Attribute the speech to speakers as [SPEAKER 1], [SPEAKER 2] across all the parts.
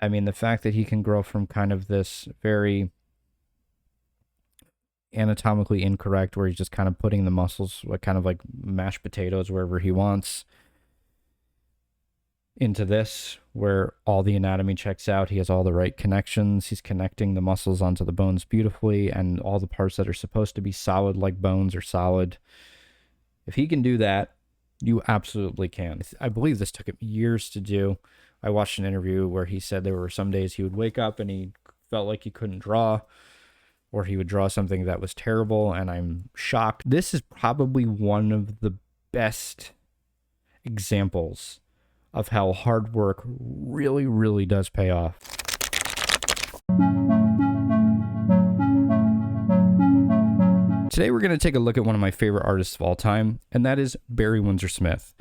[SPEAKER 1] I mean, the fact that he can grow from kind of this very anatomically incorrect, where he's just kind of putting the muscles like kind of like mashed potatoes wherever he wants, into this where all the anatomy checks out. He has all the right connections. He's connecting the muscles onto the bones beautifully, and all the parts that are supposed to be solid like bones are solid. If he can do that, you absolutely can. I believe this took him years to do. I watched an interview where he said there were some days he would wake up and he felt like he couldn't draw, or he would draw something that was terrible, and I'm shocked. This is probably one of the best examples of how hard work really, really does pay off. Today we're going to take a look at one of my favorite artists of all time, and that is Barry Windsor Smith.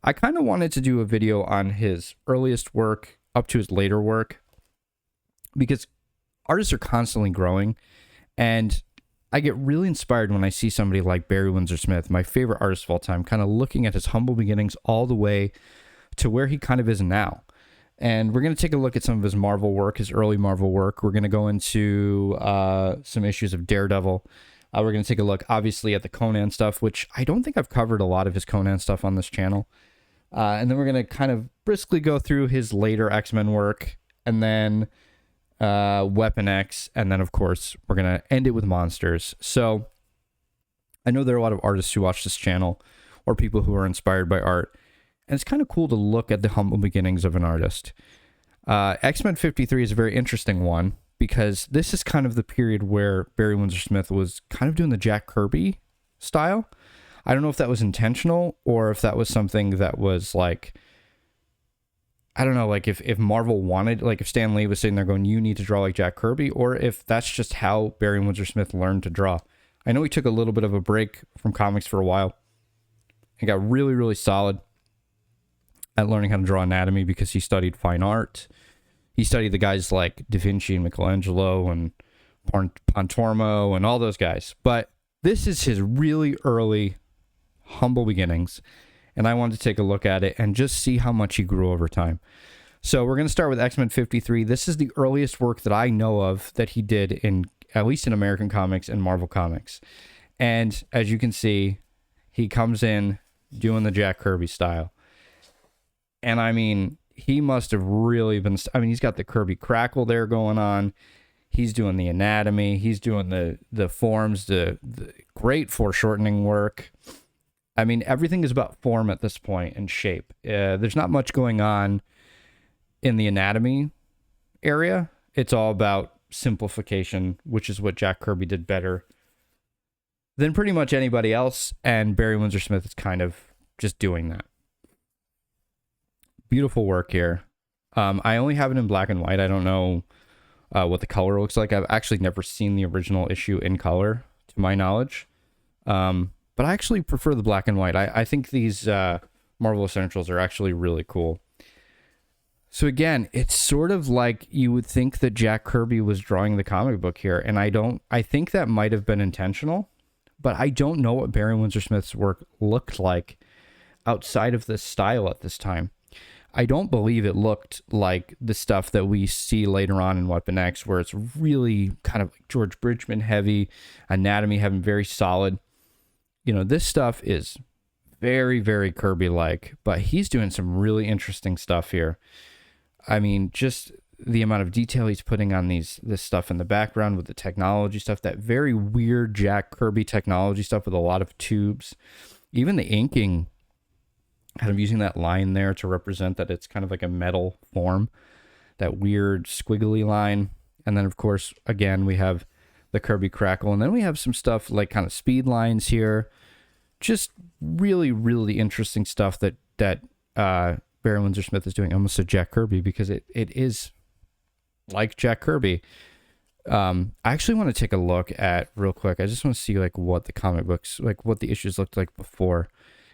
[SPEAKER 1] I kind of wanted to do a video on his earliest work up to his later work, because artists are constantly growing, and I get really inspired when I see somebody like Barry Windsor Smith, my favorite artist of all time, kind of looking at his humble beginnings all the way to where he kind of is now. And we're going to take a look at some of his Marvel work, his early Marvel work. We're going to go into some issues of Daredevil. We're going to take a look, obviously, at the Conan stuff, which I don't think I've covered a lot of his Conan stuff on this channel. And then we're going to kind of briskly go through his later X-Men work, and then Weapon X, and then, of course, we're going to end it with monsters. So I know there are a lot of artists who watch this channel, or people who are inspired by art, and it's kind of cool to look at the humble beginnings of an artist. X-Men 53 is a very interesting one, because this is kind of the period where Barry Windsor Smith was kind of doing the Jack Kirby style. I don't know if that was intentional, or if that was something that was like, I don't know, like if Marvel wanted, like if Stan Lee was sitting there going, you need to draw like Jack Kirby, or if that's just how Barry Windsor Smith learned to draw. I know he took a little bit of a break from comics for a while and got really, really solid at learning how to draw anatomy, because he studied fine art. He studied the guys like Da Vinci and Michelangelo and Pontormo and all those guys. But this is his really early humble beginnings, and I wanted to take a look at it and just see how much he grew over time. So we're going to start with X-Men 53. This is the earliest work that I know of that he did, in at least in American comics and Marvel comics. And as you can see, he comes in doing the Jack Kirby style. And I mean, he must have really been, I mean, he's got the Kirby crackle there going on. He's doing the anatomy. He's doing the forms, the great foreshortening work. I mean, everything is about form at this point and shape. There's not much going on in the anatomy area. It's all about simplification, which is what Jack Kirby did better than pretty much anybody else. And Barry Windsor Smith is kind of just doing that. Beautiful work here. I only have it in black and white. I don't know what the color looks like. I've actually never seen the original issue in color, to my knowledge. But I actually prefer the black and white. I think these Marvel Essentials are actually really cool. So again, it's sort of like you would think that Jack Kirby was drawing the comic book here. And I think that might have been intentional, but I don't know what Barry Windsor Smith's work looked like outside of this style at this time. I don't believe it looked like the stuff that we see later on in Weapon X, where it's really kind of like George Bridgman heavy, anatomy heavy, very solid. You know, this stuff is very, very Kirby-like, but he's doing some really interesting stuff here. I mean, just the amount of detail he's putting on this stuff in the background with the technology stuff, that very weird Jack Kirby technology stuff with a lot of tubes. Even the inking, kind of using that line there to represent that it's kind of like a metal form, that weird squiggly line. And then, of course, again, we have the Kirby crackle. And then we have some stuff like kind of speed lines here. Just really, really interesting stuff that Barry Windsor Smith is doing. I almost said Jack Kirby, because it is like Jack Kirby. I actually want to take a look at, real quick, I just want to see like what the comic books, like what the issues looked like before.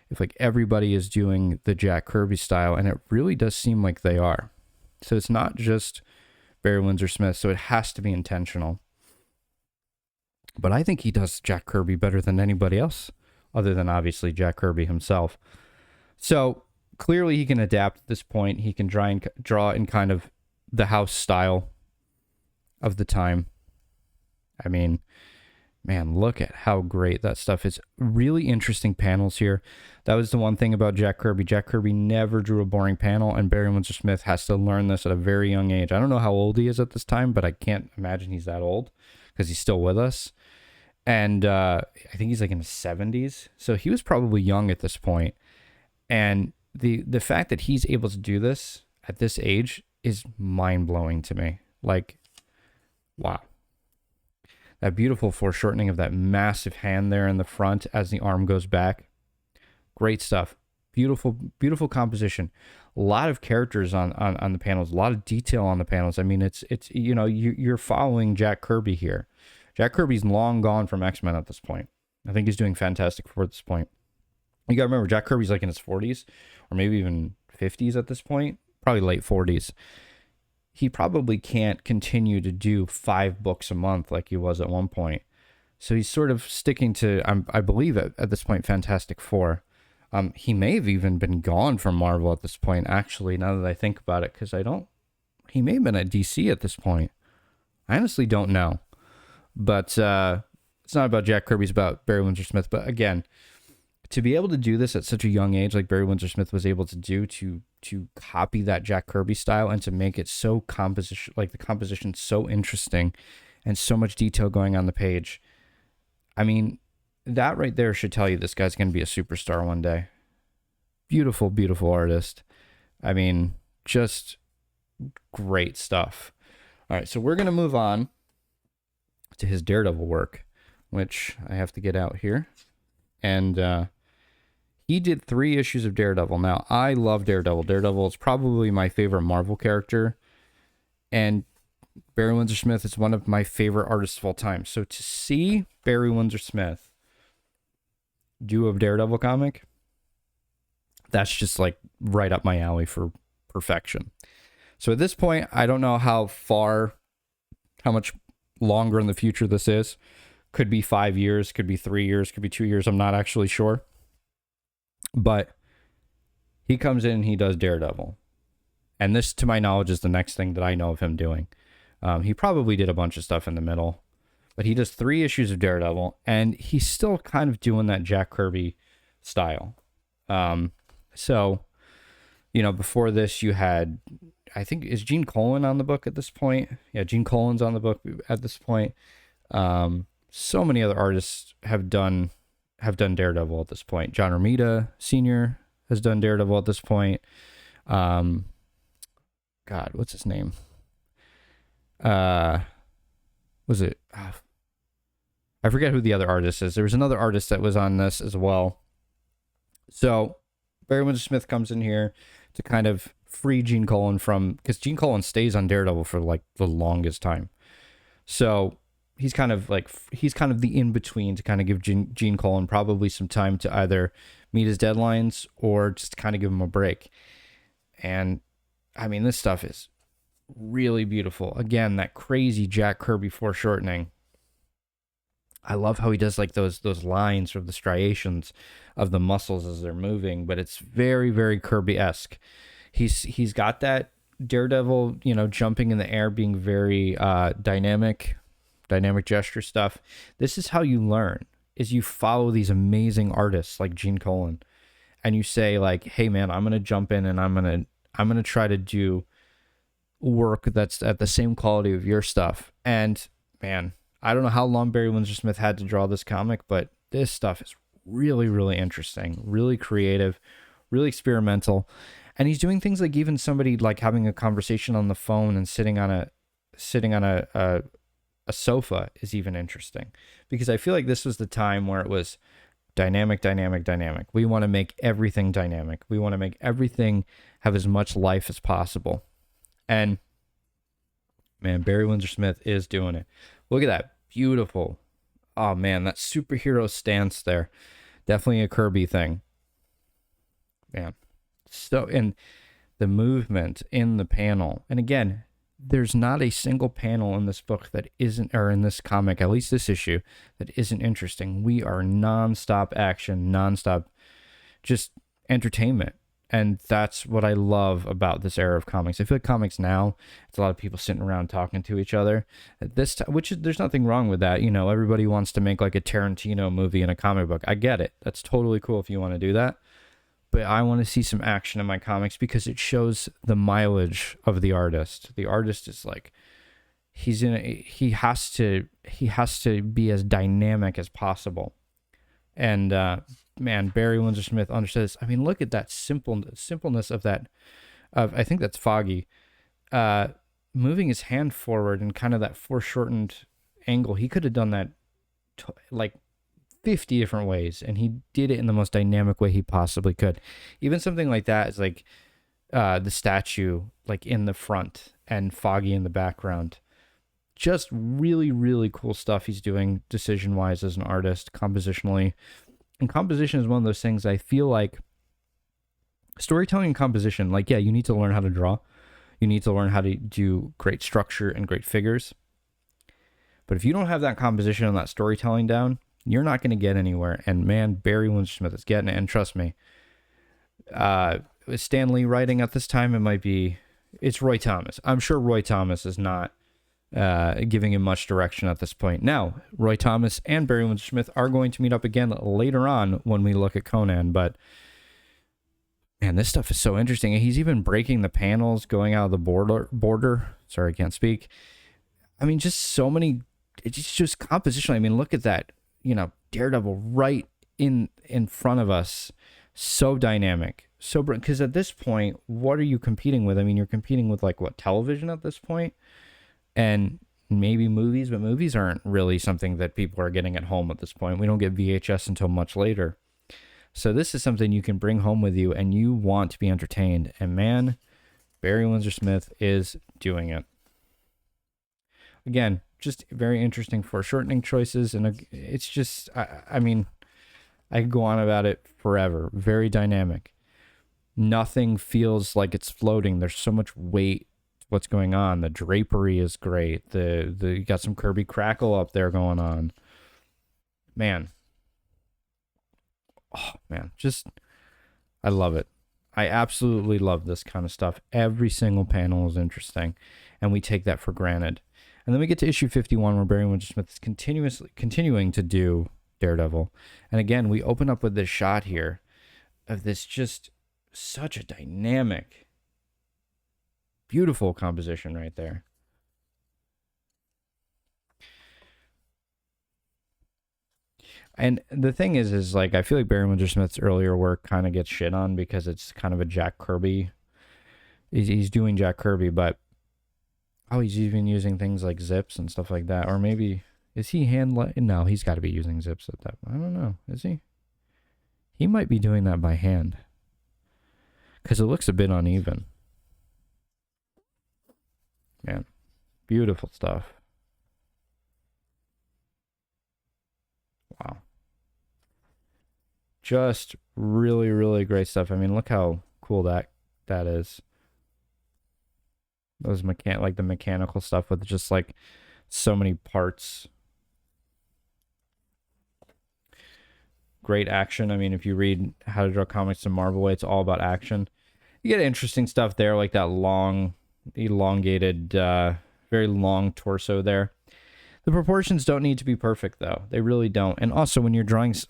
[SPEAKER 1] If like everybody is doing the Jack Kirby style, and it really does seem like they are. So it's not just Barry Windsor Smith, so it has to be intentional. But I think he does Jack Kirby better than anybody else, other than obviously Jack Kirby himself. So clearly he can adapt at this point. He can draw in kind of the house style of the time. I mean, man, look at how great that stuff is. Really interesting panels here. That was the one thing about Jack Kirby. Jack Kirby never drew a boring panel, and Barry Windsor Smith has to learn this at a very young age. I don't know how old he is at this time, but I can't imagine he's that old because he's still with us. And I think he's like in his 70s. So he was probably young at this point. And the fact that he's able to do this at this age is mind-blowing to me. Like, wow. That beautiful foreshortening of that massive hand there in the front as the arm goes back. Great stuff. Beautiful, beautiful composition. A lot of characters on the panels. A lot of detail on the panels. I mean, it's you know, you're following Jack Kirby here. Jack Kirby's long gone from X-Men at this point. I think he's doing Fantastic Four at this point. You got to remember, Jack Kirby's like in his 40s or maybe even 50s at this point. Probably late 40s. He probably can't continue to do 5 books a month like he was at one point. So he's sort of sticking to, I believe at this point, Fantastic Four. He may have even been gone from Marvel at this point, actually, now that I think about it, because he may have been at DC at this point. I honestly don't know. But it's not about Jack Kirby, it's about Barry Windsor Smith. But again, to be able to do this at such a young age, like Barry Windsor Smith was able to do, to copy that Jack Kirby style and to make it so the composition so interesting and so much detail going on the page. I mean, that right there should tell you this guy's going to be a superstar one day. Beautiful, beautiful artist. I mean, just great stuff. All right, so we're going to move on to his Daredevil work, which I have to get out here. And he did 3 issues of Daredevil. Now, I love Daredevil. Daredevil is probably my favorite Marvel character. And Barry Windsor Smith is one of my favorite artists of all time. So to see Barry Windsor Smith do a Daredevil comic, that's just like right up my alley for perfection. So at this point, I don't know how much longer in the future this is. Could be 5 years, could be 3 years, could be 2 years. I'm not actually sure. But he comes in and he does Daredevil. And this, to my knowledge, is the next thing that I know of him doing. He probably did a bunch of stuff in the middle. But he does 3 issues of Daredevil. And he's still kind of doing that Jack Kirby style. So, you know, before this you had, I think, is Gene Colan on the book at this point? Yeah, Gene Colan's on the book at this point. So many other artists have done Daredevil at this point. John Romita Sr. has done Daredevil at this point. God, what's his name? Was it? I forget who the other artist is. There was another artist that was on this as well. So Barry Windsor Smith comes in here to kind of free Gene Colan from, because Gene Colan stays on Daredevil for like the longest time. So he's kind of the in-between to kind of give Gene Colan probably some time to either meet his deadlines or just kind of give him a break. And I mean, this stuff is really beautiful. Again, that crazy Jack Kirby foreshortening. I love how he does like those lines or the striations of the muscles as they're moving, but it's very, very Kirby-esque. He's got that Daredevil, you know, jumping in the air, being very dynamic gesture stuff. This is how you learn, is you follow these amazing artists like Gene Colan, and you say like, hey man, I'm gonna jump in and I'm gonna try to do work that's at the same quality of your stuff. And man, I don't know how long Barry Windsor Smith had to draw this comic, but this stuff is really, really interesting, really creative, really experimental. And he's doing things like even somebody like having a conversation on the phone and sitting on a sofa is even interesting, because I feel like this was the time where it was dynamic. We want to make everything dynamic. We want to make everything have as much life as possible. And man, Barry Windsor Smith is doing it. Look at that. Beautiful. Oh man, that superhero stance there. Definitely a Kirby thing. Man. So, and the movement in the panel. And again, there's not a single panel in this book that isn't, or in this comic, at least this issue, that isn't interesting. We are nonstop action, nonstop just entertainment. And that's what I love about this era of comics. I feel like comics now, it's a lot of people sitting around talking to each other. At this time, which is, there's nothing wrong with that. You know, everybody wants to make like a Tarantino movie in a comic book. I get it. That's totally cool if you want to do that. But I want to see some action in my comics because it shows the mileage of the artist. The artist is like, he has to be as dynamic as possible. And man, Barry Windsor Smith understood this. I mean, look at that simpleness of that. I think that's Foggy, moving his hand forward in kind of that foreshortened angle. He could have done that like 50 different ways, and he did it in the most dynamic way he possibly could. Even something like that is like the statue like in the front and Foggy in the background. Just really, really cool stuff he's doing decision-wise as an artist, compositionally. And composition is one of those things I feel like storytelling and composition, like, yeah, you need to learn how to draw. You need to learn how to do great structure and great figures. But if you don't have that composition and that storytelling down, you're not going to get anywhere. And man, Barry Windsor Smith is getting it. And trust me, with Stan Lee writing at this time, it's Roy Thomas. I'm sure Roy Thomas is not giving him much direction at this point. Now, Roy Thomas and Barry Windsor Smith are going to meet up again later on when we look at Conan, but man, this stuff is so interesting. He's even breaking the panels, going out of the border. Sorry, I can't speak. I mean, just so many, it's just composition. I mean, look at that, Daredevil right in front of us. So dynamic. So, because at this point, what are you competing with? I mean, you're competing with like what, television at this point? And maybe movies, but movies aren't really something that people are getting at home at this point. We don't get VHS until much later. So this is something you can bring home with you and you want to be entertained. And man, Barry Windsor Smith is doing it. Again, just very interesting foreshortening choices. And it's just, I mean, I could go on about it forever. Very dynamic. Nothing feels like it's floating. There's so much weight. What's going on? The drapery is great. You got some Kirby crackle up there going on. Man. Oh man, I love it. I absolutely love this kind of stuff. Every single panel is interesting, and we take that for granted. And then we get to issue 51 where Barry Windsor Smith is continuing to do Daredevil. And again, we open up with this shot here of this just such a dynamic, beautiful composition right there. And the thing is like, I feel like Barry Windsor Smith's earlier work kind of gets shit on because it's kind of a Jack Kirby. He's doing Jack Kirby, but he's even using things like zips and stuff like that. Or maybe, is he no, he's got to be using zips at that. I don't know. Is he? He might be doing that by hand because it looks a bit uneven. Man, beautiful stuff. Wow. Just really, really great stuff. I mean, look how cool that is. Those like the mechanical stuff with just like so many parts. Great action. I mean, if you read How to Draw Comics in Marvel Way, it's all about action. You get interesting stuff there, like that long, elongated, very long torso there. The proportions don't need to be perfect, though. They really don't. And also, when you're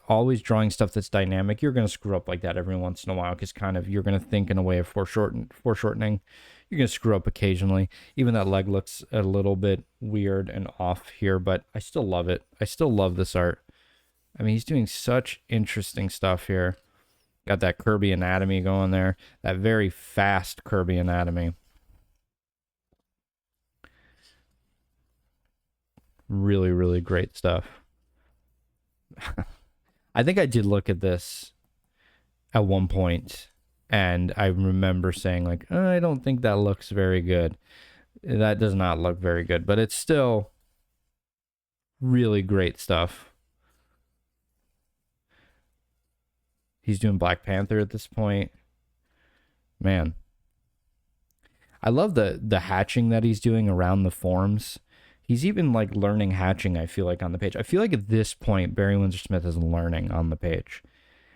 [SPEAKER 1] always drawing stuff that's dynamic, you're going to screw up like that every once in a while because you're going to think in a way of foreshortening. You're going to screw up occasionally. Even that leg looks a little bit weird and off here, but I still love it. I still love this art. I mean, he's doing such interesting stuff here. Got that Kirby anatomy going there. That very fast Kirby anatomy. Really, really great stuff. I think I did look at this at one point, and I remember saying, like, I don't think that looks very good. That does not look very good, but it's still really great stuff. He's doing Black Panther at this point. Man. I love the hatching that he's doing around the forms. He's even like learning hatching, I feel like, on the page. I feel like at this point, Barry Windsor Smith is learning on the page.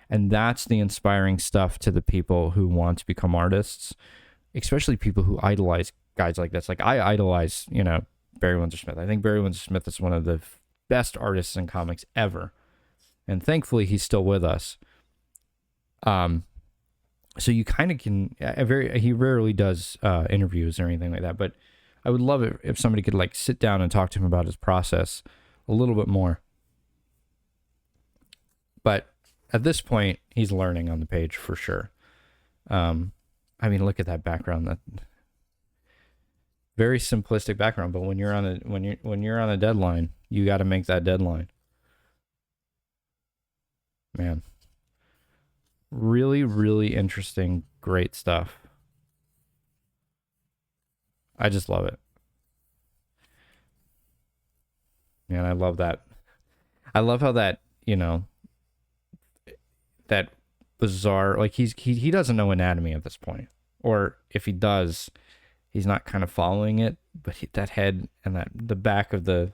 [SPEAKER 1] And that's the inspiring stuff to the people who want to become artists, especially people who idolize guys like this. Like I idolize, Barry Windsor Smith. I think Barry Windsor Smith is one of the best artists in comics ever. And thankfully he's still with us. So you kind of can, he rarely does interviews or anything like that, but I would love it if somebody could like sit down and talk to him about his process a little bit more. But at this point, he's learning on the page for sure. I mean, look at that background. That very simplistic background, but when you're on a deadline, you got to make that deadline. Man, really, really interesting, great stuff. I just love it. Man, I love that. I love how that, that bizarre, like he doesn't know anatomy at this point, or if he does, he's not kind of following it. But that head and the back of the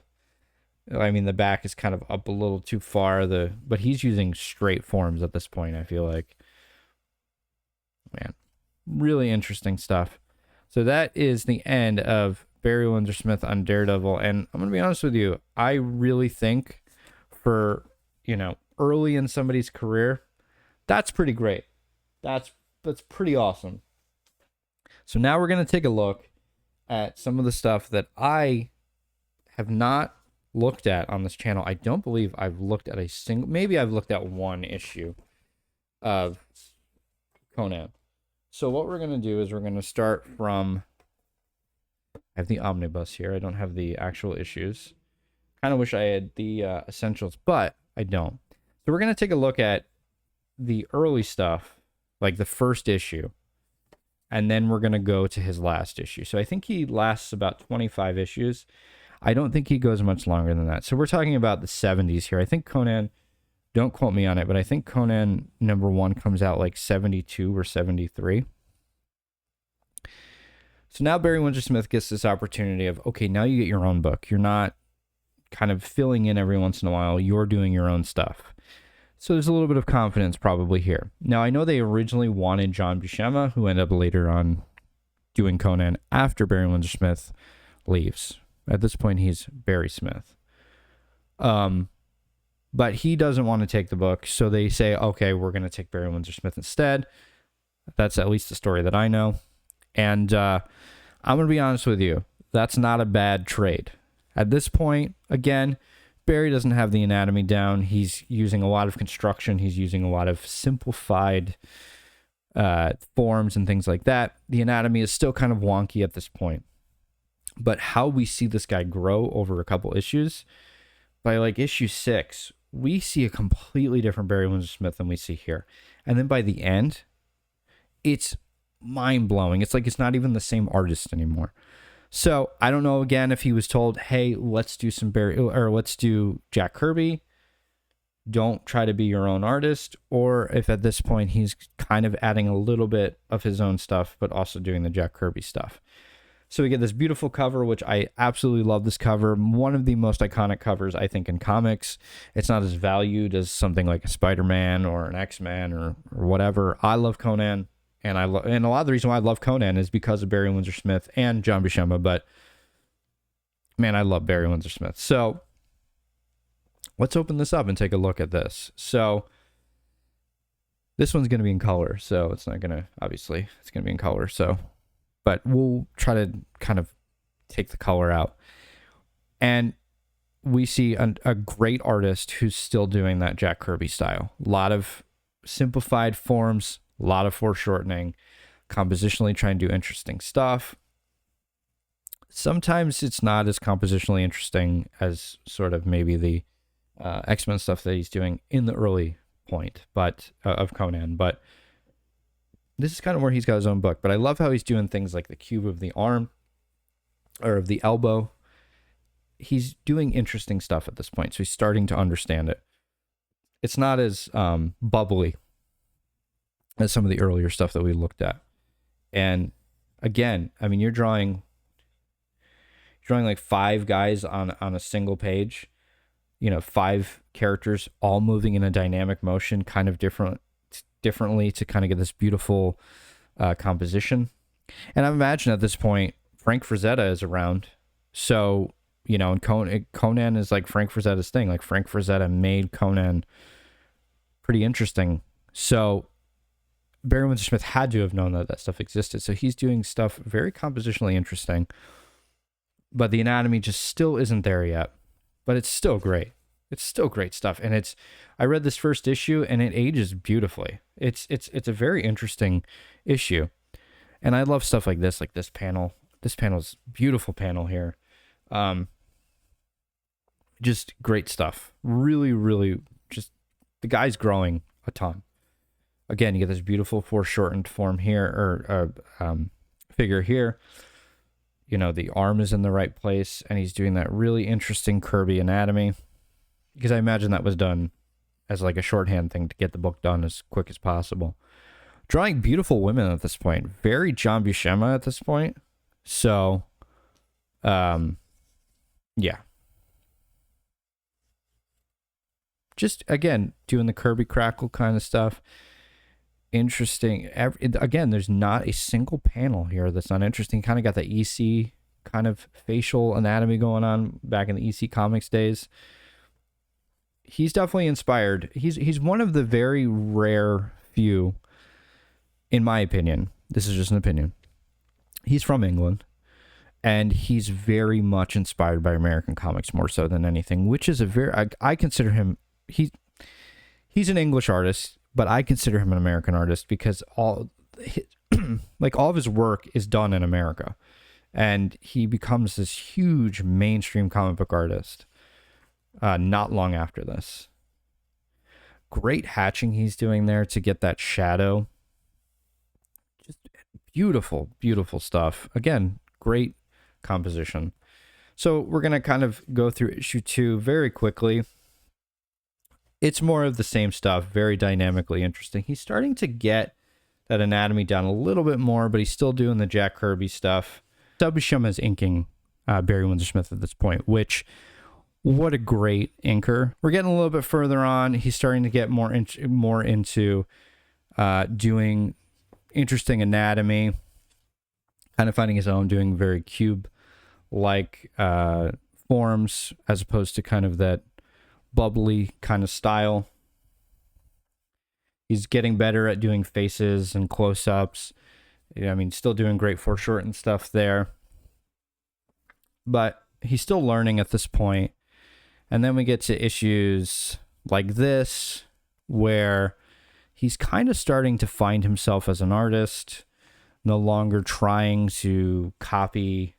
[SPEAKER 1] back is kind of up a little too far. But he's using straight forms at this point. I feel like, man, really interesting stuff. So that is the end of Barry Windsor Smith on Daredevil, and I'm gonna be honest with you, I really think for early in somebody's career, that's pretty great. That's pretty awesome. So now we're going to take a look at some of the stuff that I have not looked at on this channel. I don't believe I've looked at maybe I've looked at one issue of Conan. So what we're going to do is we're going to start from, I have the omnibus here. I don't have the actual issues. Kind of wish I had the essentials, but I don't. So we're going to take a look at the early stuff, like the first issue, and then we're going to go to his last issue. So I think he lasts about 25 issues. I don't think he goes much longer than that. So we're talking about the 70s here. I think Conan, don't quote me on it, but I think Conan #1 comes out like 72 or 73. So now Barry Windsor Smith gets this opportunity of, okay, now you get your own book. You're not kind of filling in every once in a while. You're doing your own stuff. So there's a little bit of confidence probably here. Now, I know they originally wanted John Buscema, who ended up later on doing Conan after Barry Windsor Smith leaves. At this point, he's Barry Smith. But he doesn't want to take the book, so they say, okay, we're going to take Barry Windsor Smith instead. That's at least the story that I know. And I'm going to be honest with you, that's not a bad trade. At this point, again, Barry doesn't have the anatomy down. He's using a lot of construction. He's using a lot of simplified forms and things like that. The anatomy is still kind of wonky at this point. But how we see this guy grow over a couple issues, by like issue 6, we see a completely different Barry Windsor Smith than we see here. And then by the end, it's mind-blowing. It's like it's not even the same artist anymore. So I don't know, again, if he was told, hey, let's do some Barry, or let's do Jack Kirby, don't try to be your own artist, or if at this point he's kind of adding a little bit of his own stuff, but also doing the Jack Kirby stuff. So we get this beautiful cover, which I absolutely love this cover. One of the most iconic covers, I think, in comics. It's not as valued as something like a Spider-Man or an X-Men or whatever. I love Conan. And and a lot of the reason why I love Conan is because of Barry Windsor Smith and John Buscema. But man, I love Barry Windsor Smith. So let's open this up and take a look at this. So this one's going to be in color. So it's not going to, obviously, it's going to be in color. So, but we'll try to kind of take the color out. And we see a great artist who's still doing that Jack Kirby style. A lot of simplified forms. A lot of foreshortening, compositionally trying to do interesting stuff. Sometimes it's not as compositionally interesting as sort of maybe the X-Men stuff that he's doing in the early point, but of Conan. But this is kind of where he's got his own book. But I love how he's doing things like the cube of the arm or of the elbow. He's doing interesting stuff at this point, so he's starting to understand it. It's not as bubbly as some of the earlier stuff that we looked at. And again, I mean, you're drawing like 5 guys on a single page, 5 characters all moving in a dynamic motion, kind of different differently to kind of get this beautiful composition. And I imagine at this point, Frank Frazetta is around. So, you know, and Conan is like Frank Frazetta's thing. Like Frank Frazetta made Conan pretty interesting. So Barry Windsor Smith had to have known that that stuff existed. So he's doing stuff very compositionally interesting. But the anatomy just still isn't there yet. But it's still great. It's still great stuff. And I read this first issue and it ages beautifully. It's a very interesting issue. And I love stuff like this panel. This panel's beautiful panel here. Just great stuff. Really, really, just the guy's growing a ton. Again, you get this beautiful foreshortened form here, or figure here. You know, the arm is in the right place, and he's doing that really interesting Kirby anatomy. Because I imagine that was done as like a shorthand thing to get the book done as quick as possible. Drawing beautiful women at this point. Very John Buscema at this point. So, yeah. Just, again, doing the Kirby Crackle kind of stuff. Interesting. Again, there's not a single panel here that's not interesting. Kind of got the EC kind of facial anatomy going on back in the EC Comics days. He's definitely inspired. He's one of the very rare few, in my opinion, this is just an opinion, he's from England, and he's very much inspired by American comics more so than anything, which is I consider him, he's an English artist, but I consider him an American artist because all of his work is done in America, and he becomes this huge mainstream comic book artist not long after this. Great hatching he's doing there to get that shadow. Just beautiful, beautiful stuff. Again, great composition. So we're going to kind of go through issue 2 very quickly. It's more of the same stuff, very dynamically interesting. He's starting to get that anatomy down a little bit more, but he's still doing the Jack Kirby stuff. Buscema is inking Barry Windsor Smith at this point, which, what a great inker. We're getting a little bit further on. He's starting to get more into doing interesting anatomy, kind of finding his own, doing very cube-like forms as opposed to kind of that bubbly kind of style. He's getting better at doing faces and close-ups. I mean, still doing great foreshortened stuff there. But he's still learning at this point. And then we get to issues like this, where he's kind of starting to find himself as an artist, no longer trying to copy,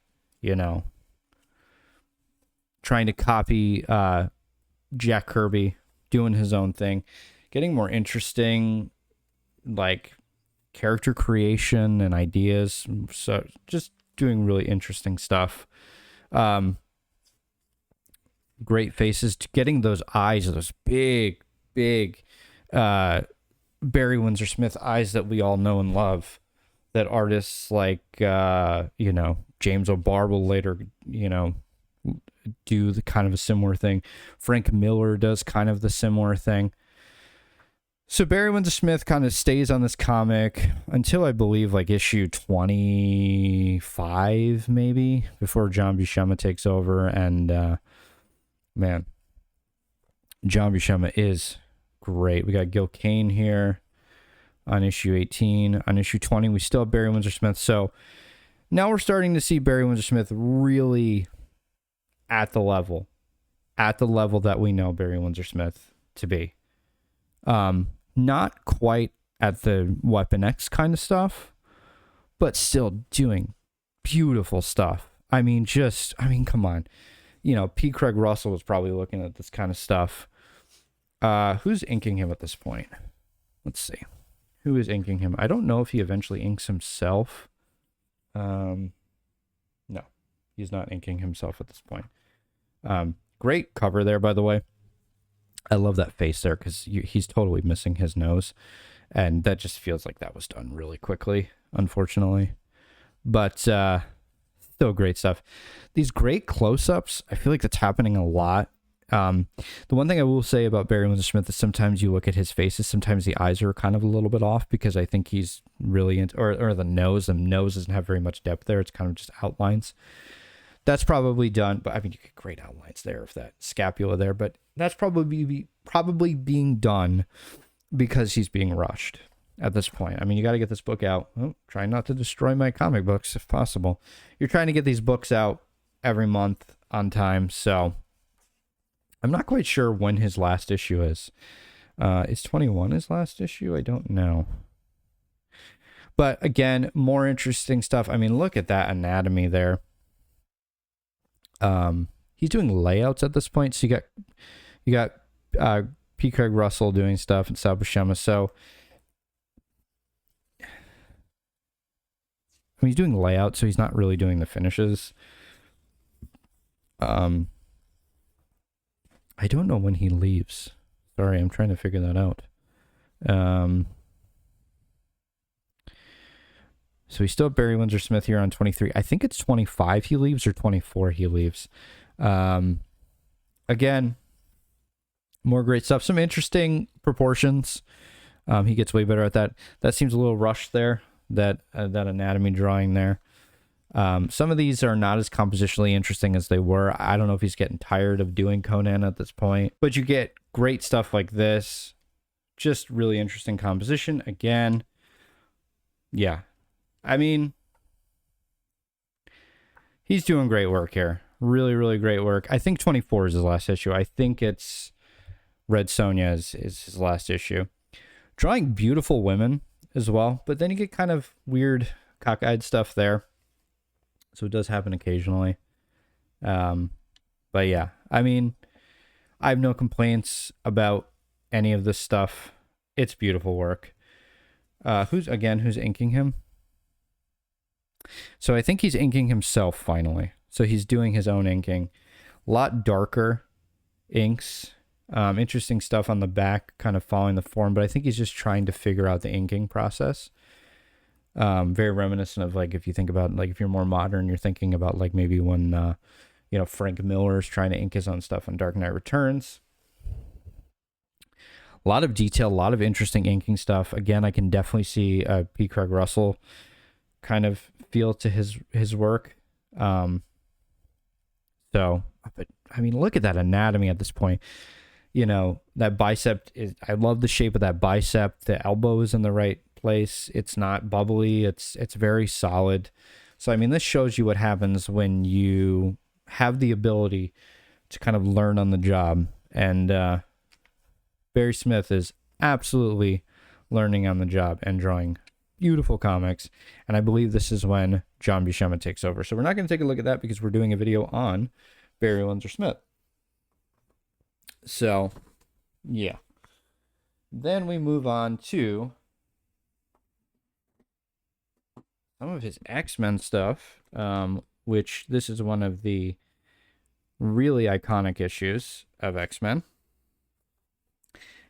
[SPEAKER 1] Jack Kirby, doing his own thing, getting more interesting, like character creation and ideas. So just doing really interesting stuff. Great faces, getting those eyes, those big Barry Windsor Smith eyes that we all know and love, that artists like James O'Barr will later do the kind of a similar thing. Frank Miller does kind of the similar thing. So Barry Windsor Smith kind of stays on this comic until I believe like issue 25 maybe, before John Buscema takes over. And man, John Buscema is great. We got Gil Kane here on issue 18. On issue 20, we still have Barry Windsor Smith. So now we're starting to see Barry Windsor Smith really at the level that we know Barry Windsor Smith to be. Not quite at the Weapon X kind of stuff, but still doing beautiful stuff. I mean, come on. P. Craig Russell was probably looking at this kind of stuff. Who's inking him at this point? Let's see. Who is inking him? I don't know if he eventually inks himself. No, he's not inking himself at this point. Great cover there, by the way. I love that face there because he's totally missing his nose. And that just feels like that was done really quickly, unfortunately. But still great stuff. These great close-ups, I feel like that's happening a lot The one thing I will say about Barry Windsor Smith is sometimes you look at his faces, sometimes the eyes are kind of a little bit off because I think he's really into, or the nose doesn't have very much depth there. It's kind of just outlines. That's probably done, but I mean, you get great outlines there of that scapula there, but that's probably being done because he's being rushed at this point. I mean, you got to get this book out. Oh, try not to destroy my comic books if possible. You're trying to get these books out every month on time, so I'm not quite sure when his last issue is. Is 21 his last issue? I don't know. But again, more interesting stuff. I mean, look at that anatomy there. He's doing layouts at this point. So you got P. Craig Russell doing stuff and Sal Buscema. So I mean, he's doing layouts, so he's not really doing the finishes. I don't know when he leaves. Sorry, I'm trying to figure that out. So he's still Barry Windsor Smith here on 23. I think it's 25 he leaves or 24 he leaves. Again, more great stuff. Some interesting proportions. He gets way better at that. That seems a little rushed there, that anatomy drawing there. Some of these are not as compositionally interesting as they were. I don't know if he's getting tired of doing Conan at this point, but you get great stuff like this. Just really interesting composition. Again, yeah. I mean, he's doing great work here. Really, really great work. I think 24 is his last issue. I think it's Red Sonja is his last issue. Drawing beautiful women as well, but then you get kind of weird cockeyed stuff there. So it does happen occasionally. But yeah, I mean, I have no complaints about any of this stuff. It's beautiful work. Who's inking him? So I think he's inking himself finally. So he's doing his own inking. A lot darker inks. Interesting stuff on the back, kind of following the form, but I think he's just trying to figure out the inking process. Very reminiscent of, like, if you think about, like, if you're more modern, you're thinking about, like, maybe when, Frank Miller's trying to ink his own stuff on Dark Knight Returns. A lot of detail, a lot of interesting inking stuff. Again, I can definitely see P. Craig Russell kind of feel to his work. But I mean, look at that anatomy at this point. That bicep I love the shape of that bicep. The elbow is in the right place. It's not bubbly. It's very solid. So, I mean, this shows you what happens when you have the ability to kind of learn on the job. And Barry Smith is absolutely learning on the job and drawing beautiful comics. And I believe this is when John Buscema takes over. So we're not going to take a look at that because we're doing a video on Barry Windsor Smith. So, yeah. Then we move on to some of his X-Men stuff, which this is one of the really iconic issues of X-Men.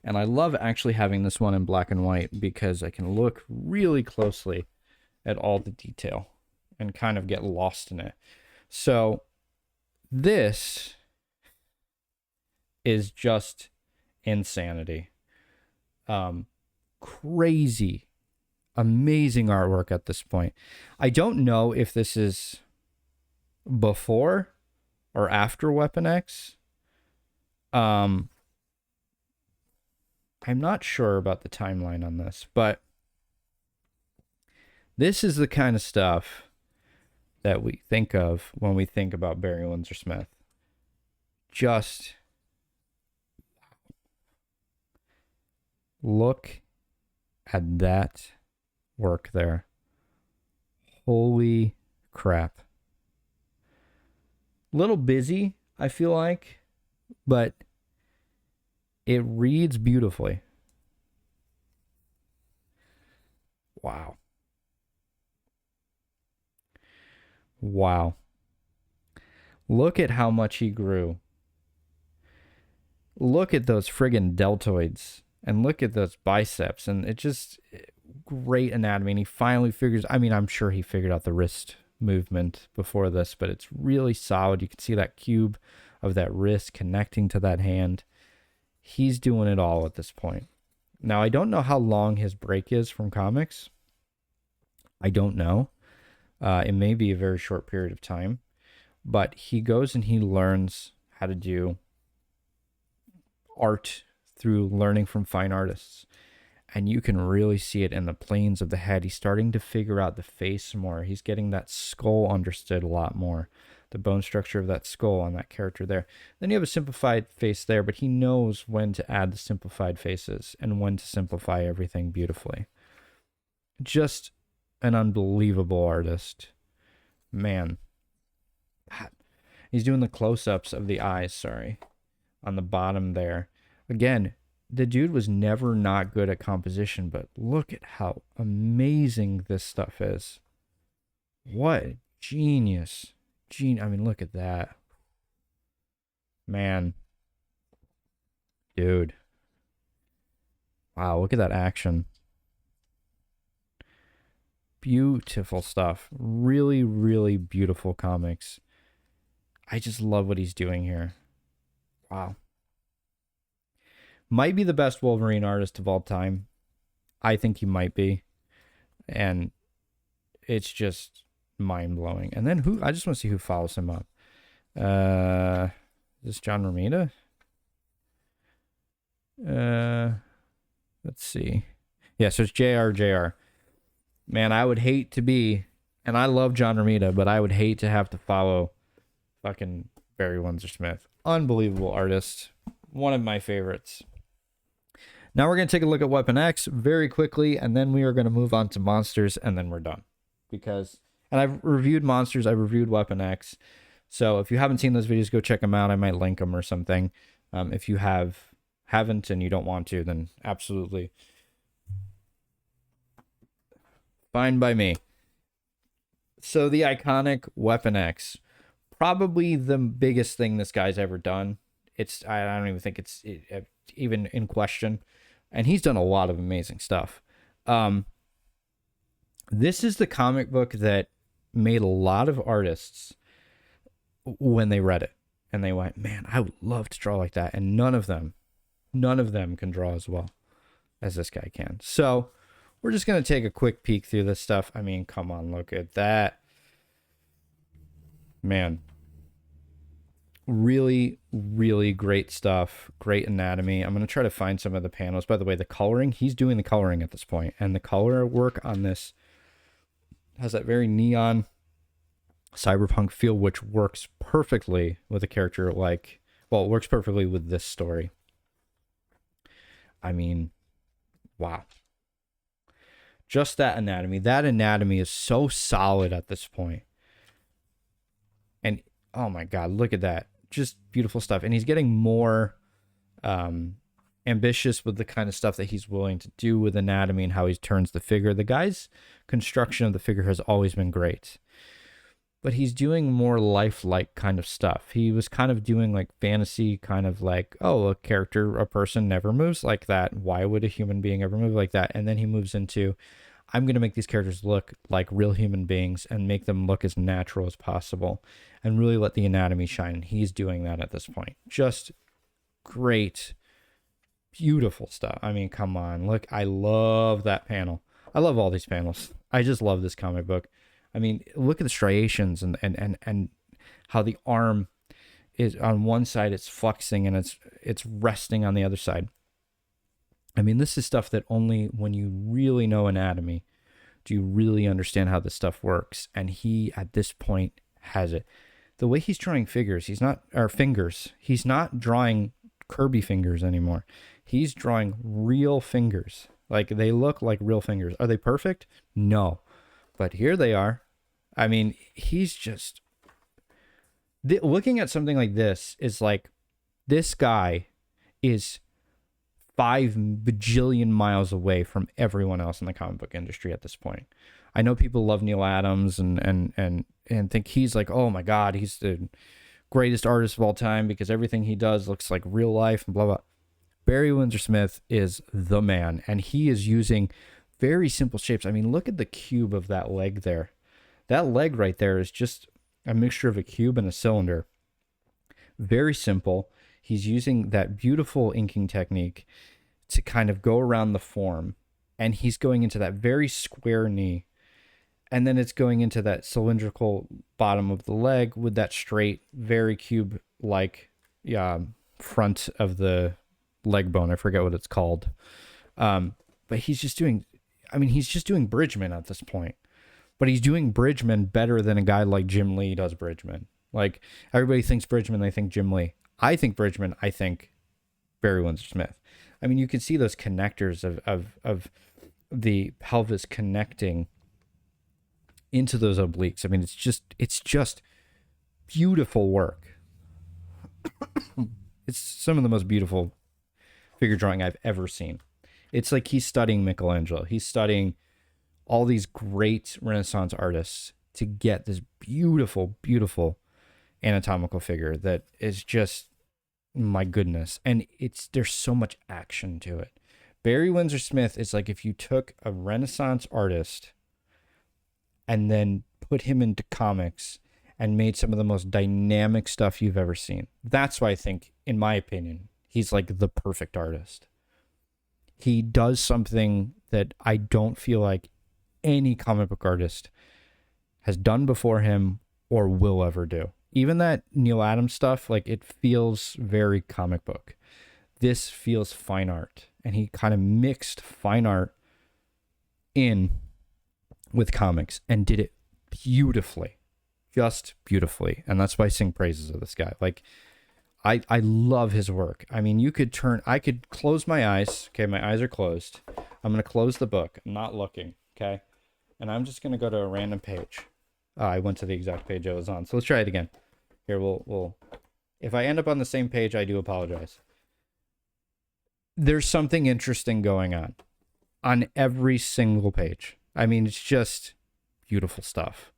[SPEAKER 1] And I love actually having this one in black and white because I can look really closely at all the detail and kind of get lost in it. So this is just insanity. Crazy, amazing artwork at this point. I don't know if this is before or after Weapon X. I'm not sure about the timeline on this, but this is the kind of stuff that we think of when we think about Barry Windsor Smith. Just look at that work there. Holy crap. Little busy, I feel like, but it reads beautifully. Wow. Wow. Look at how much he grew. Look at those friggin' deltoids. And look at those biceps. And it just, great anatomy. And he finally figures, I mean, I'm sure he figured out the wrist movement before this, but it's really solid. You can see that cube of that wrist connecting to that hand. He's doing it all at this point. Now, I don't know how long his break is from comics. I don't know. It may be a very short period of time. But he goes and he learns how to do art through learning from fine artists. And you can really see it in the planes of the head. He's starting to figure out the face more. He's getting that skull understood a lot more. The bone structure of that skull on that character there. Then you have a simplified face there, but he knows when to add the simplified faces and when to simplify everything beautifully. Just an unbelievable artist. Man. God. He's doing the close-ups of the eyes, on the bottom there. Again, the dude was never not good at composition, but look at how amazing this stuff is. What genius. I mean, look at that. Man. Dude. Wow, look at that action. Beautiful stuff. Really, really beautiful comics. I just love what he's doing here. Wow. Might be the best Wolverine artist of all time. I think he might be. And it's just mind-blowing. And then who? I just want to see who follows him up. Is this John Romita? Let's see. Yeah, so it's JR. Man, I would hate to be, and I love John Romita, but I would hate to have to follow fucking Barry Windsor Smith. Unbelievable artist. One of my favorites. Now we're going to take a look at Weapon X very quickly, and then we are going to move on to Monsters, and then we're done. And I've reviewed Monsters, I've reviewed Weapon X, so if you haven't seen those videos, go check them out. I might link them or something. If you haven't and you don't want to, then absolutely fine by me. So the iconic Weapon X, probably the biggest thing this guy's ever done. I don't even think it's even in question. And he's done a lot of amazing stuff. This is the comic book that made a lot of artists when they read it. And they went, man, I would love to draw like that. And none of them can draw as well as this guy can. So we're just going to take a quick peek through this stuff. I mean, come on, look at that. Man. Really, really great stuff. Great anatomy. I'm going to try to find some of the panels. By the way, the coloring, he's doing the coloring at this point. And the color work on this has that very neon cyberpunk feel, which works perfectly with a character like, well, it works perfectly with this story. I mean, wow. Just that anatomy. That anatomy is so solid at this point. And, oh my God, look at that. Just beautiful stuff. And he's getting more ambitious with the kind of stuff that he's willing to do with anatomy and how he turns the figure. The guy's construction of the figure has always been great. But he's doing more lifelike kind of stuff. He was kind of doing like fantasy, kind of like, oh, a person never moves like that. Why would a human being ever move like that? And then he moves into, I'm going to make these characters look like real human beings and make them look as natural as possible and really let the anatomy shine. And he's doing that at this point. Just great, beautiful stuff. I mean, come on. Look, I love that panel. I love all these panels. I just love this comic book. I mean, look at the striations and how the arm is on one side, it's flexing and it's resting on the other side. I mean, this is stuff that only when you really know anatomy do you really understand how this stuff works. And he, at this point, has it. The way he's drawing fingers, he's not drawing Kirby fingers anymore. He's drawing real fingers. Like, they look like real fingers. Are they perfect? No. But here they are. I mean, he's just... looking at something like this is like, this guy is 5 bajillion miles away from everyone else in the comic book industry at this point. I know people love Neil Adams and think he's like, oh my God, he's the greatest artist of all time because everything he does looks like real life and blah, blah. Barry Windsor Smith is the man, and he is using very simple shapes. I mean, look at the cube of that leg there. That leg right there is just a mixture of a cube and a cylinder. Very simple. He's using that beautiful inking technique to kind of go around the form, and he's going into that very square knee, and then it's going into that cylindrical bottom of the leg with that straight, very cube like front of the leg bone. I forget what it's called. But he's just doing, he's just doing Bridgman at this point. But he's doing Bridgman better than a guy like Jim Lee does Bridgman. Like, everybody thinks Bridgman, they think Jim Lee. I think Bridgman, I think Barry Windsor Smith. I mean, you can see those connectors of the pelvis connecting into those obliques. I mean, it's just beautiful work. It's some of the most beautiful figure drawing I've ever seen. It's like he's studying Michelangelo. He's studying all these great Renaissance artists to get this beautiful, beautiful anatomical figure that is just, my goodness. And there's so much action to it. Barry Windsor Smith is like if you took a Renaissance artist and then put him into comics and made some of the most dynamic stuff you've ever seen. That's why I think, in my opinion, he's like the perfect artist. He does something that I don't feel like any comic book artist has done before him or will ever do. Even that Neil Adams stuff, like, it feels very comic book. This feels fine art. And he kind of mixed fine art in with comics and did it beautifully. Just beautifully. And that's why I sing praises of this guy. Like, I love his work. I mean, I could close my eyes. Okay, my eyes are closed. I'm going to close the book. I'm not looking. Okay. And I'm just going to go to a random page. I went to the exact page I was on. So let's try it again. Here, we'll if I end up on the same page, I do apologize. There's something interesting going on every single page. I mean, it's just beautiful stuff.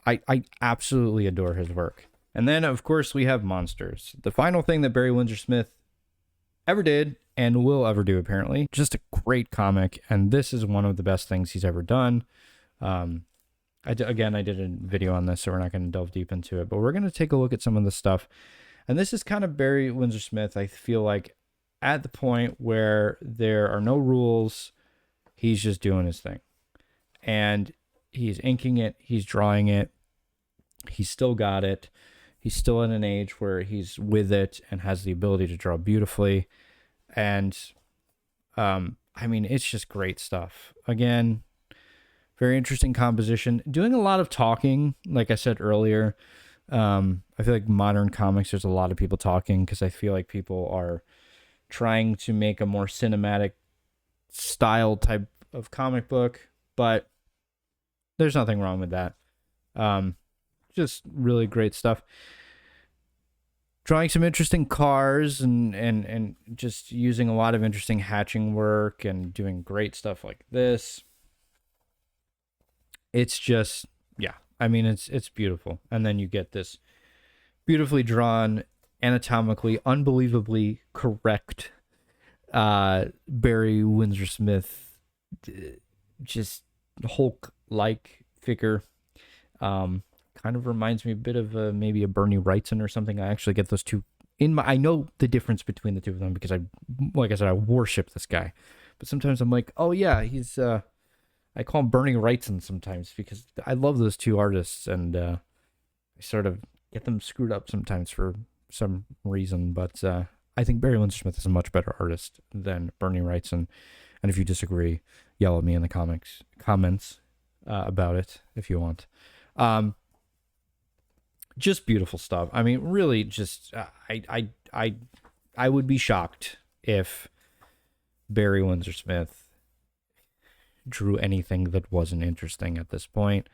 [SPEAKER 1] I absolutely adore his work. And then, of course, we have Monsters. The final thing that Barry Windsor Smith ever did and will ever do, apparently. Just a great comic, and this is one of the best things he's ever done. I did a video on this, so we're not going to delve deep into it, but we're going to take a look at some of the stuff. And this is kind of Barry Windsor Smith, I feel like, at the point where there are no rules. He's just doing his thing. And he's inking it, he's drawing it, he's still got it. He's still in an age where he's with it and has the ability to draw beautifully. And, it's just great stuff. Again, very interesting composition. Doing a lot of talking, like I said earlier. I feel like modern comics, there's a lot of people talking because I feel like people are trying to make a more cinematic style type of comic book, but there's nothing wrong with that. Just really great stuff. Drawing some interesting cars and just using a lot of interesting hatching work and doing great stuff like this. It's just, yeah, it's beautiful. And then you get this beautifully drawn, anatomically, unbelievably correct Barry Windsor Smith, just Hulk-like figure. Kind of reminds me a bit of maybe a Bernie Wrightson or something. I actually get those two I know the difference between the two of them because like I said, I worship this guy. But sometimes I'm like, oh yeah, he's I call him Bernie Wrightson sometimes because I love those two artists, and I sort of get them screwed up sometimes for some reason. But I think Barry Windsor Smith is a much better artist than Bernie Wrightson. And if you disagree, yell at me in the comments about it if you want. Just beautiful stuff. I mean, really, just I would be shocked if Barry Windsor Smith drew anything that wasn't interesting at this point.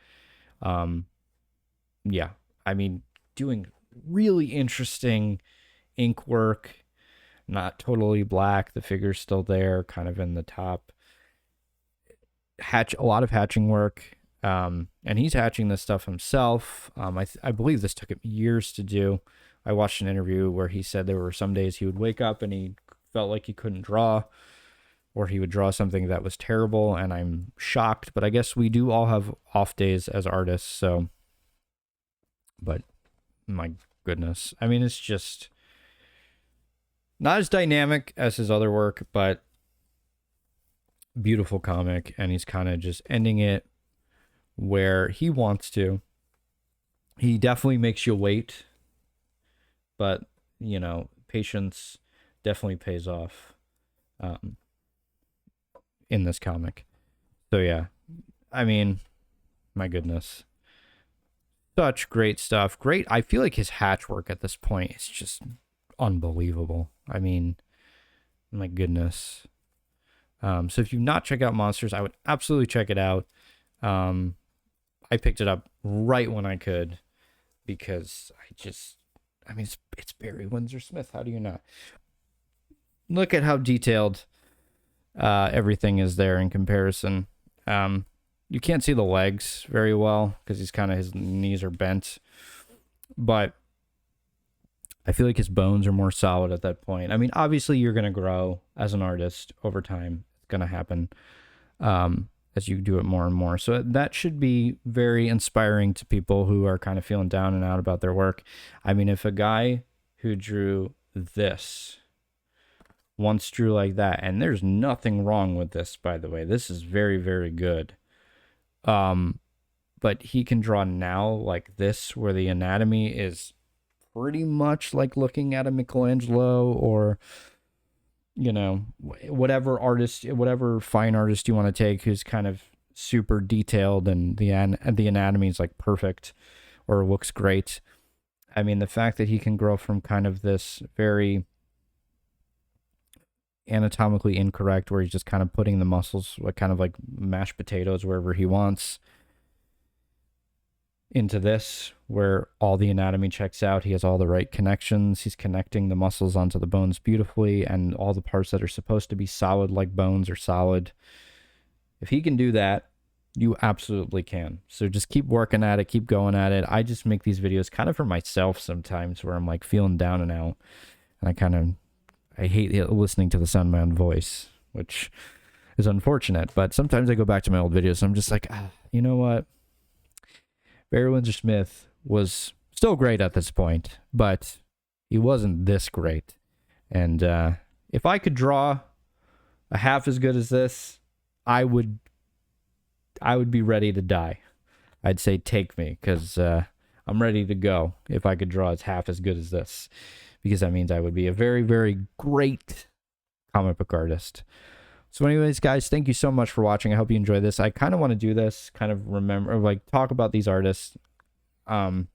[SPEAKER 1] Yeah, doing really interesting ink work, not totally black. The figure's still there, kind of in the top. A lot of hatching work. And he's hatching this stuff himself. I believe this took him years to do. I watched an interview where he said there were some days he would wake up and he felt like he couldn't draw, or he would draw something that was terrible, and I'm shocked, but I guess we do all have off days as artists, so. But my goodness. I mean, it's just not as dynamic as his other work, but beautiful comic. And he's kind of just ending it where he wants to. He definitely makes you wait, but, you know, patience definitely pays off in this comic. So, yeah, I mean, my goodness. Such great stuff. Great. I feel like his hatch work at this point is just unbelievable. I mean, my goodness. So if you've not checked out Monsters, I would absolutely check it out. I picked it up right when I could because I mean, it's Barry Windsor Smith. How do you not? Look at how detailed everything is there in comparison. You can't see the legs very well because his knees are bent, but I feel like his bones are more solid at that point. I mean, obviously you're going to grow as an artist over time. It's going to happen as you do it more and more. So that should be very inspiring to people who are kind of feeling down and out about their work. I mean, if a guy who drew this once drew like that, and there's nothing wrong with this, by the way, this is very, very good. But he can draw now like this, where the anatomy is pretty much like looking at a Michelangelo or, you know, whatever fine artist you want to take who's kind of super detailed and the anatomy is like perfect or looks great. I mean, the fact that he can grow from kind of this very anatomically incorrect, where he's just kind of putting the muscles like kind of like mashed potatoes wherever he wants, into this where all the anatomy checks out. He has all the right connections. He's connecting the muscles onto the bones beautifully, and all the parts that are supposed to be solid like bones are solid. If he can do that, you absolutely can. So just keep working at it, keep going at it. I just make these videos kind of for myself sometimes, where I'm like feeling down and out, and I hate listening to the sound of my own voice, which is unfortunate. But sometimes I go back to my old videos and I'm just like, you know what? Barry Windsor Smith was still great at this point, but he wasn't this great. And if I could draw a half as good as this, I would be ready to die. I'd say take me, because I'm ready to go if I could draw as half as good as this, because that means I would be a very, very great comic book artist. So anyways, guys, thank you so much for watching. I hope you enjoyed this. I kind of want to do this, kind of talk about these artists in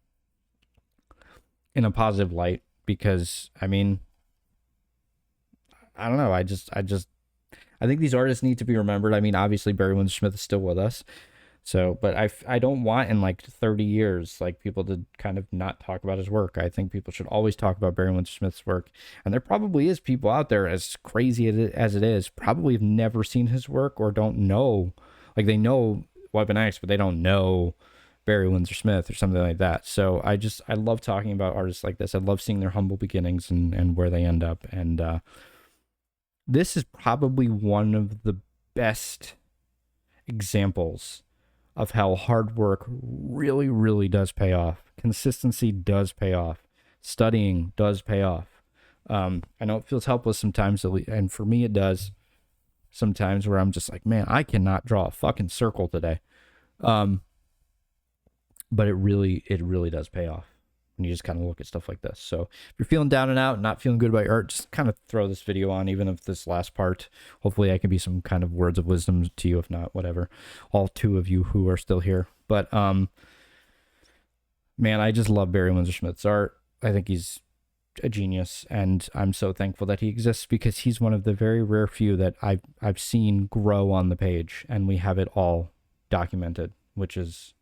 [SPEAKER 1] a positive light, because, I mean, I don't know. I think these artists need to be remembered. I mean, obviously Barry Windsor Smith is still with us. So, but I don't want in like 30 years, like, people to kind of not talk about his work. I think people should always talk about Barry Windsor Smith's work. And there probably is people out there, as crazy as it is, probably have never seen his work or don't know, like, they know Weapon X, but they don't know Barry Windsor Smith or something like that. So I love talking about artists like this. I love seeing their humble beginnings and where they end up. And this is probably one of the best examples of how hard work really, really does pay off. Consistency does pay off. Studying does pay off. I know it feels helpless sometimes, and for me it does sometimes, where I'm just like, man, I cannot draw a fucking circle today. But it really does pay off when you just kind of look at stuff like this. So if you're feeling down and out and not feeling good about your art, just kind of throw this video on, even if this last part, hopefully I can be some kind of words of wisdom to you. If not, whatever, all two of you who are still here. But man, I just love Barry Windsor Smith's art. I think he's a genius, and I'm so thankful that he exists, because he's one of the very rare few that I've seen grow on the page, and we have it all documented, which is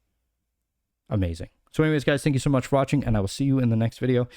[SPEAKER 1] amazing. So anyways, guys, thank you so much for watching, and I will see you in the next video.